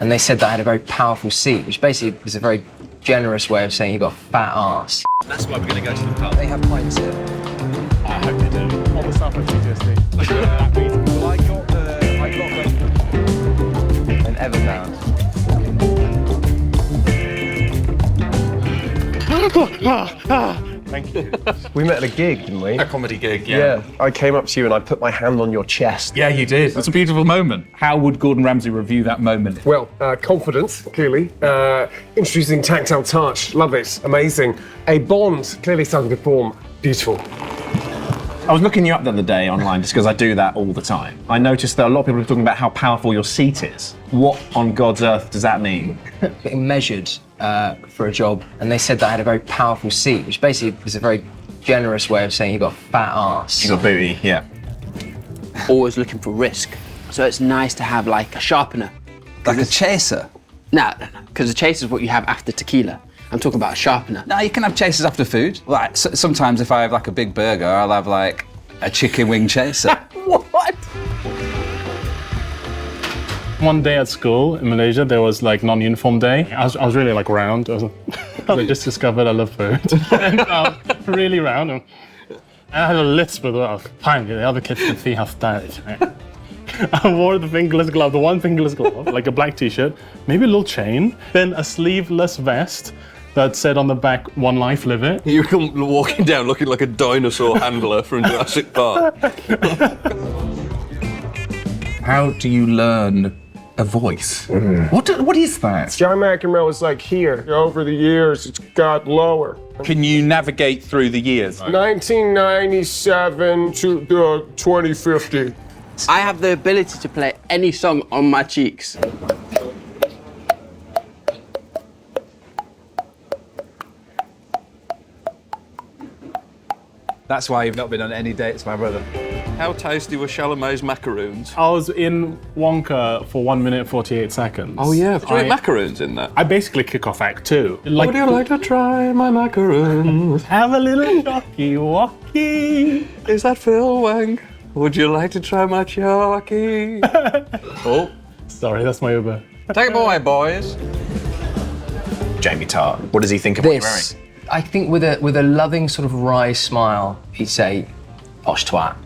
and they said that I had a very powerful seat, which basically is a very generous way of saying you got a fat ass. That's why we're going to go to the pub. They have pints here. I hope they do. All the stuff with PTSD. Well, I got the... And Everbound. Thank you. We met at a gig, didn't we? A comedy gig, yeah. I came up to you and I put my hand on your chest. Yeah, you did. That's a beautiful moment. How would Gordon Ramsay review that moment? Well, confidence, clearly. Introducing tactile touch, love it, amazing. A bond, clearly starting to form, beautiful. I was looking you up the other day online just because I do that all the time. I noticed that a lot of people are talking about how powerful your seat is. What on God's earth does that mean? Getting measured for a job, and they said that I had a very powerful seat, which basically is a very generous way of saying you got a fat ass. You got booty, yeah. Always looking for risk. So it's nice to have like a sharpener. Like a chaser? No, because a chaser is what you have after tequila. I'm talking about a sharpener. No, you can have chasers after food. Like, sometimes if I have like a big burger, I'll have like a chicken wing chaser. What? One day at school in Malaysia, there was like non-uniform day. I was really like round. I just discovered I love food. And, really round. And I had a lisp as well. Finally, the other kids could see how stylish I am. I wore the fingerless glove, the one fingerless glove, like a black t-shirt, maybe a little chain, then a sleeveless vest that said on the back, "One life, live it." You come walking down looking like a dinosaur handler from Jurassic Park. How do you learn a voice? What is that? John McEnroe was like here. Over the years, it's got lower. Can you navigate through the years? 1997 to 2050. I have the ability to play any song on my cheeks. That's why you've not been on any dates, my brother. How tasty were Chalamet's macaroons? I was in Wonka for 1 minute 48 seconds. Oh yeah, do you eat macaroons in that? I basically kick off Act 2. Like, Would you like to try my macaroons? have a little jockey walkie. Is that Phil Wang? Would you like to try my chalky? Oh, Sorry, that's my Uber. take it away, boys. Jamie Tart, what does he think of what you're wearing? This, I think with a loving sort of wry smile, he'd say, "Posh twat."